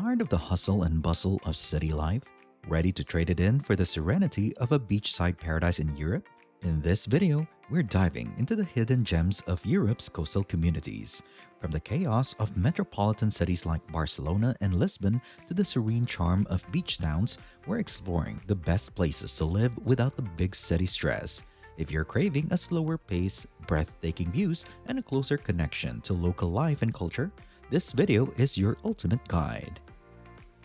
Tired of the hustle and bustle of city life? Ready to trade it in for the serenity of a beachside paradise in Europe? In this video, we're diving into the hidden gems of Europe's coastal communities. From the chaos of metropolitan cities like Barcelona and Lisbon to the serene charm of beach towns, we're exploring the best places to live without the big city stress. If you're craving a slower pace, breathtaking views, and a closer connection to local life and culture, this video is your ultimate guide.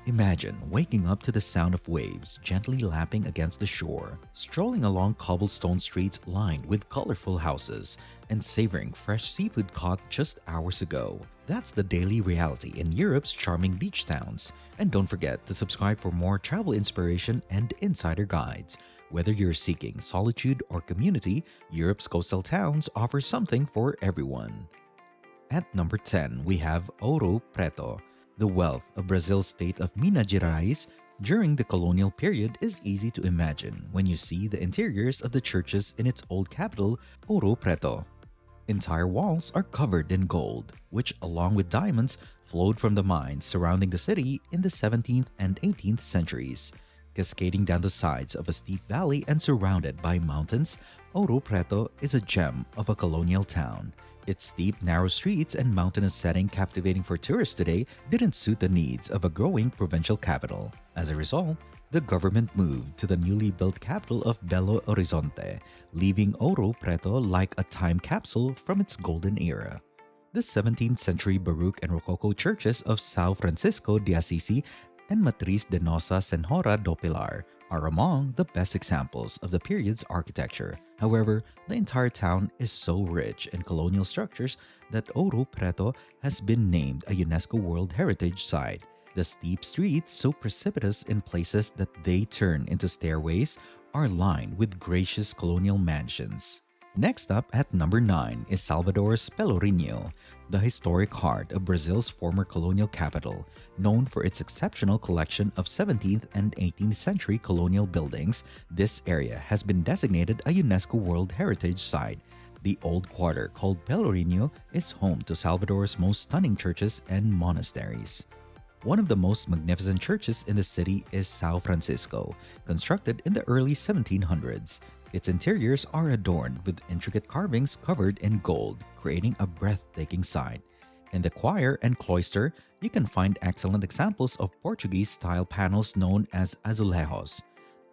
Imagine waking up to the sound of waves gently lapping against the shore, strolling along cobblestone streets lined with colorful houses, and savoring fresh seafood caught just hours ago. That's the daily reality in Europe's charming beach towns. And don't forget to subscribe for more travel inspiration and insider guides. Whether you're seeking solitude or community, Europe's coastal towns offer something for everyone. At number 10, we have Ouro Preto. The wealth of Brazil's state of Minas Gerais during the colonial period is easy to imagine when you see the interiors of the churches in its old capital, Ouro Preto. Entire walls are covered in gold, which, along with diamonds, flowed from the mines surrounding the city in the 17th and 18th centuries. Cascading down the sides of a steep valley and surrounded by mountains, Ouro Preto is a gem of a colonial town. Its steep, narrow streets and mountainous setting captivating for tourists today didn't suit the needs of a growing provincial capital. As a result, the government moved to the newly built capital of Belo Horizonte, leaving Ouro Preto like a time capsule from its golden era. The 17th century Baroque and Rococo churches of São Francisco de Assisi and Matriz de Nossa Senhora do Pilar are among the best examples of the period's architecture. However, the entire town is so rich in colonial structures that Ouro Preto has been named a UNESCO World Heritage Site. The steep streets, so precipitous in places that they turn into stairways, are lined with gracious colonial mansions. Next up at number 9 is Salvador's Pelourinho, the historic heart of Brazil's former colonial capital. Known for its exceptional collection of 17th and 18th century colonial buildings, this area has been designated a UNESCO World Heritage Site. The old quarter called Pelourinho is home to Salvador's most stunning churches and monasteries. One of the most magnificent churches in the city is São Francisco, constructed in the early 1700s. Its interiors are adorned with intricate carvings covered in gold, creating a breathtaking sight. In the choir and cloister, you can find excellent examples of Portuguese-style panels known as azulejos.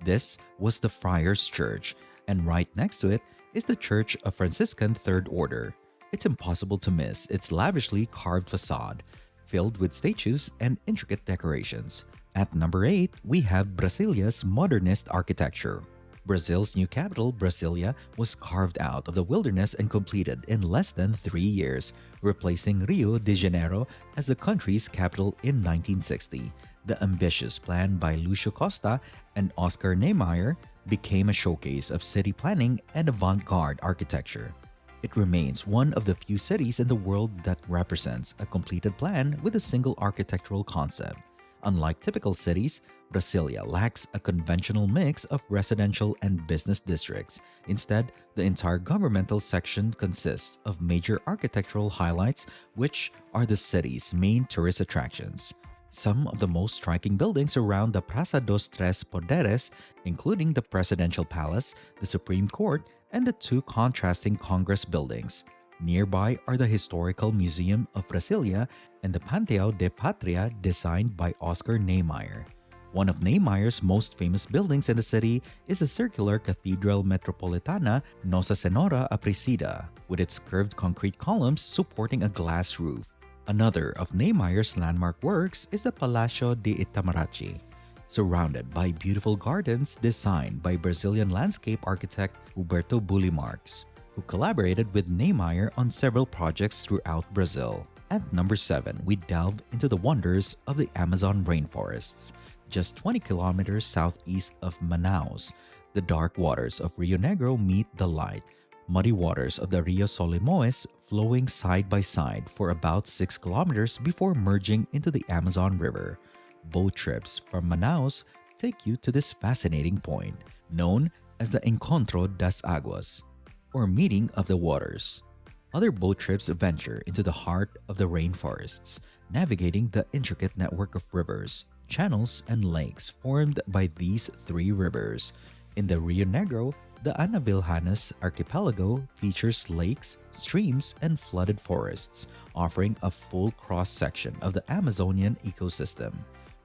This was the friars' church, and right next to it is the Church of Franciscan Third Order. It's impossible to miss its lavishly carved facade, filled with statues and intricate decorations. At number 8, we have Brasilia's modernist architecture. Brazil's new capital, Brasilia, was carved out of the wilderness and completed in less than 3 years, replacing Rio de Janeiro as the country's capital in 1960. The ambitious plan by Lúcio Costa and Oscar Niemeyer became a showcase of city planning and avant-garde architecture. It remains one of the few cities in the world that represents a completed plan with a single architectural concept. Unlike typical cities, Brasilia lacks a conventional mix of residential and business districts. Instead, the entire governmental section consists of major architectural highlights, which are the city's main tourist attractions. Some of the most striking buildings around the Praça dos Três Poderes, including the Presidential Palace, the Supreme Court, and the two contrasting Congress buildings. Nearby are the Historical Museum of Brasilia and the Panteão de Pátria designed by Oscar Niemeyer. One of Niemeyer's most famous buildings in the city is the circular Cathedral Metropolitana Nossa Senhora Aparecida, with its curved concrete columns supporting a glass roof. Another of Niemeyer's landmark works is the Palácio de Itamaraty, surrounded by beautiful gardens designed by Brazilian landscape architect Huberto Bulli Marx, who collaborated with Niemeyer on several projects throughout Brazil. At number 7, we delve into the wonders of the Amazon rainforests. Just 20 kilometers southeast of Manaus, the dark waters of Rio Negro meet the light, muddy waters of the Rio Solimões flowing side by side for about 6 kilometers before merging into the Amazon River. Boat trips from Manaus take you to this fascinating point, known as the Encontro das Águas, or meeting of the waters. Other boat trips venture into the heart of the rainforests, navigating the intricate network of rivers, channels, and lakes formed by these three rivers. In the Rio Negro, the Anavilhanas archipelago features lakes, streams, and flooded forests, offering a full cross-section of the Amazonian ecosystem.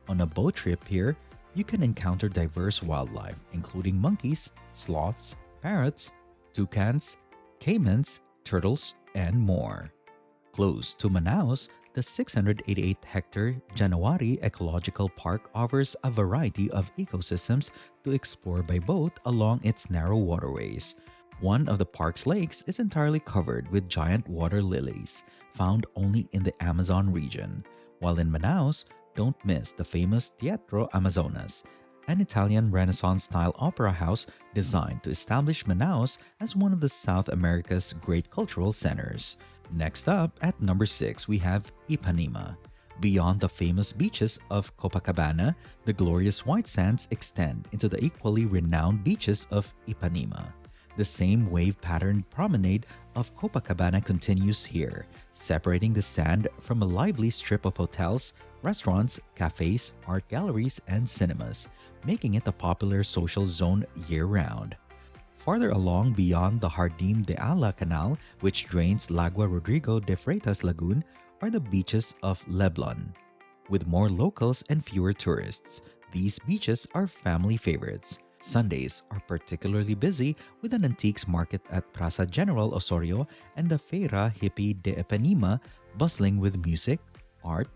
On a boat trip here, you can encounter diverse wildlife, including monkeys, sloths, parrots, toucans, caimans, turtles, and more. Close to Manaus, the 688-hectare January Ecological Park offers a variety of ecosystems to explore by boat along its narrow waterways. One of the park's lakes is entirely covered with giant water lilies, found only in the Amazon region. While in Manaus, don't miss the famous Teatro Amazonas, an Italian Renaissance-style opera house designed to establish Manaus as one of the South America's great cultural centers. Next up, at number 6, we have Ipanema. Beyond the famous beaches of Copacabana, the glorious white sands extend into the equally renowned beaches of Ipanema. The same wave-patterned promenade of Copacabana continues here, separating the sand from a lively strip of hotels, restaurants, cafes, art galleries, and cinemas, making it a popular social zone year-round. Farther along beyond the Jardín de Ala Canal, which drains Lagua Rodrigo de Freitas Lagoon, are the beaches of Leblon. With more locals and fewer tourists, these beaches are family favorites. Sundays are particularly busy with an antiques market at Plaza General Osorio and the Feira Hippie de Ipanema bustling with music, art,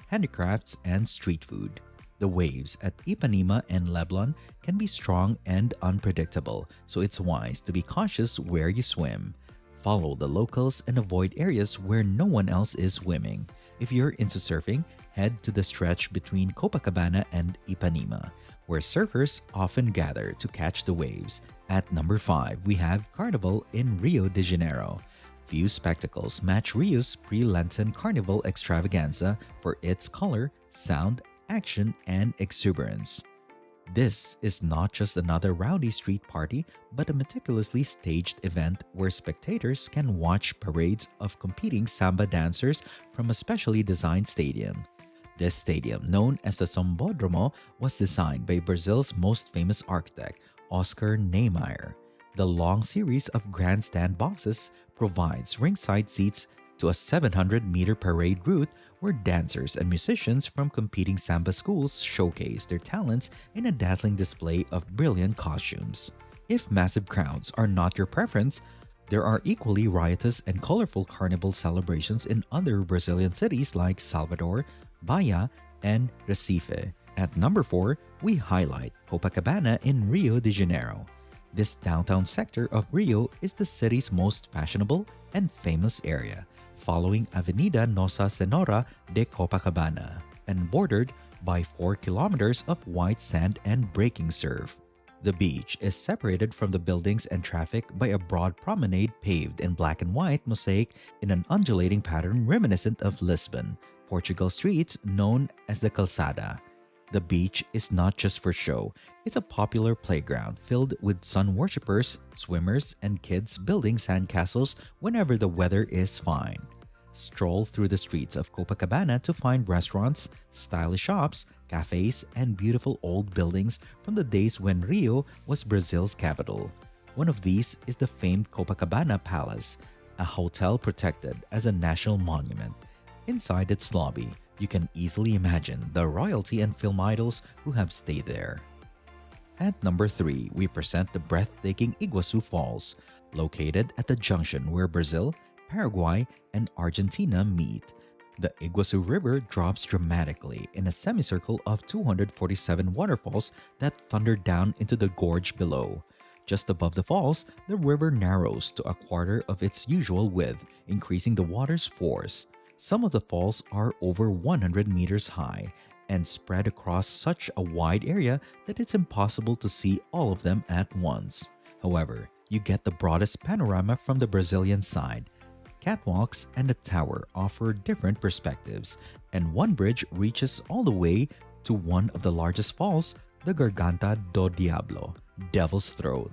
handicrafts, and street food. The waves at Ipanema and Leblon can be strong and unpredictable, so it's wise to be cautious where you swim. Follow the locals and avoid areas where no one else is swimming. If you're into surfing, head to the stretch between Copacabana and Ipanema, where surfers often gather to catch the waves. At number 5, we have Carnival in Rio de Janeiro. Few spectacles match Rio's pre-Lenten Carnival extravaganza for its color, sound, action, and exuberance. This is not just another rowdy street party, but a meticulously staged event where spectators can watch parades of competing samba dancers from a specially designed stadium. This stadium, known as the Sambódromo, was designed by Brazil's most famous architect, Oscar Niemeyer. The long series of grandstand boxes provides ringside seats to a 700-meter parade route where dancers and musicians from competing samba schools showcase their talents in a dazzling display of brilliant costumes. If massive crowds are not your preference, there are equally riotous and colorful carnival celebrations in other Brazilian cities like Salvador, Bahia, and Recife. At number 4, we highlight Copacabana in Rio de Janeiro. This downtown sector of Rio is the city's most fashionable and famous area, following Avenida Nossa Senhora de Copacabana, and bordered by 4 kilometers of white sand and breaking surf. The beach is separated from the buildings and traffic by a broad promenade paved in black and white mosaic in an undulating pattern reminiscent of Lisbon, Portugal streets known as the Calçada. The beach is not just for show, it's a popular playground filled with sun worshippers, swimmers, and kids building sandcastles whenever the weather is fine. Stroll through the streets of Copacabana to find restaurants, stylish shops, cafes, and beautiful old buildings from the days when Rio was Brazil's capital. One of these is the famed Copacabana Palace, a hotel protected as a national monument. Inside its lobby, you can easily imagine the royalty and film idols who have stayed there. At number 3, we present the breathtaking Iguaçu Falls, located at the junction where Brazil, Paraguay, and Argentina meet. The Iguaçu River drops dramatically in a semicircle of 247 waterfalls that thunder down into the gorge below. Just above the falls, the river narrows to a quarter of its usual width, increasing the water's force. Some of the falls are over 100 meters high and spread across such a wide area that it's impossible to see all of them at once. However, you get the broadest panorama from the Brazilian side. Catwalks and a tower offer different perspectives, and one bridge reaches all the way to one of the largest falls, the Garganta do Diablo, Devil's Throat.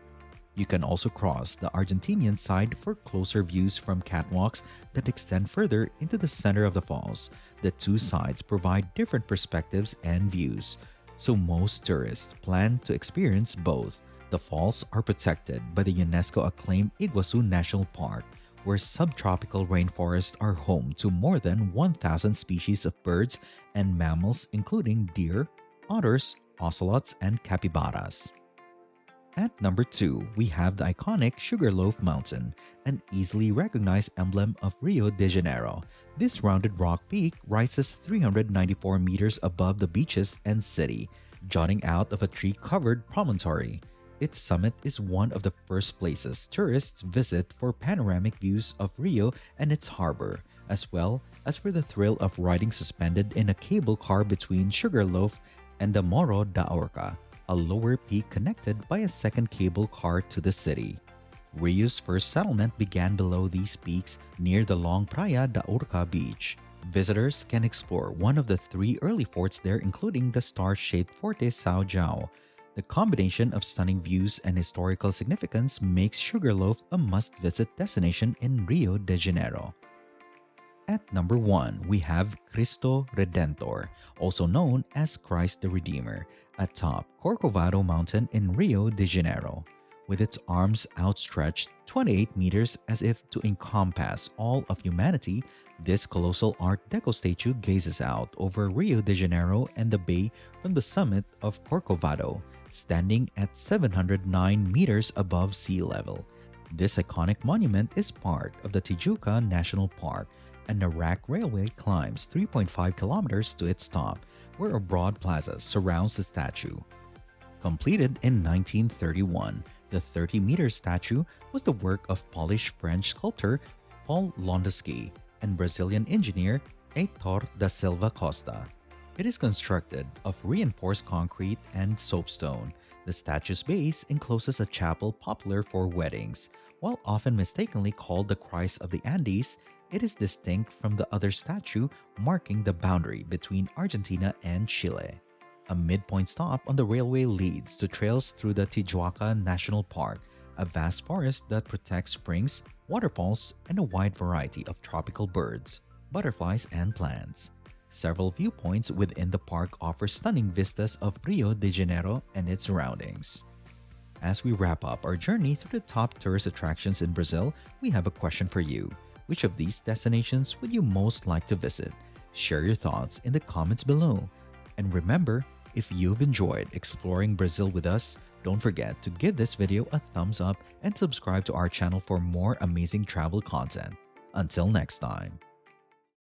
You can also cross the Argentinian side for closer views from catwalks that extend further into the center of the falls. The two sides provide different perspectives and views, so most tourists plan to experience both. The falls are protected by the UNESCO-acclaimed Iguaçu National Park, where subtropical rainforests are home to more than 1,000 species of birds and mammals including deer, otters, ocelots, and capybaras. At number 2, we have the iconic Sugarloaf Mountain, an easily recognized emblem of Rio de Janeiro. This rounded rock peak rises 394 meters above the beaches and city, jutting out of a tree-covered promontory. Its summit is one of the first places tourists visit for panoramic views of Rio and its harbor, as well as for the thrill of riding suspended in a cable car between Sugarloaf and the Morro da Urca, a lower peak connected by a second cable car to the city. Rio's first settlement began below these peaks near the long Praia da Urca beach. Visitors can explore one of the 3 early forts there, including the star-shaped Forte São João. The combination of stunning views and historical significance makes Sugarloaf a must-visit destination in Rio de Janeiro. At number 1, we have Cristo Redentor, also known as Christ the Redeemer, atop Corcovado Mountain in Rio de Janeiro. With its arms outstretched 28 meters as if to encompass all of humanity, this colossal Art Deco statue gazes out over Rio de Janeiro and the bay from the summit of Corcovado, standing at 709 meters above sea level. This iconic monument is part of the Tijuca National Park, and the rack railway climbs 3.5 kilometers to its top, where a broad plaza surrounds the statue. Completed in 1931, the 30-meter statue was the work of Polish-French sculptor Paul Londowski and Brazilian engineer Heitor da Silva Costa. It is constructed of reinforced concrete and soapstone. The statue's base encloses a chapel popular for weddings. While often mistakenly called the Christ of the Andes, it is distinct from the other statue, marking the boundary between Argentina and Chile. A midpoint stop on the railway leads to trails through the Tijuca National Park, a vast forest that protects springs, waterfalls, and a wide variety of tropical birds, butterflies, and plants. Several viewpoints within the park offer stunning vistas of Rio de Janeiro and its surroundings. As we wrap up our journey through the top tourist attractions in Brazil, we have a question for you. Which of these destinations would you most like to visit? Share your thoughts in the comments below. And remember, if you've enjoyed exploring Brazil with us, don't forget to give this video a thumbs up and subscribe to our channel for more amazing travel content. Until next time.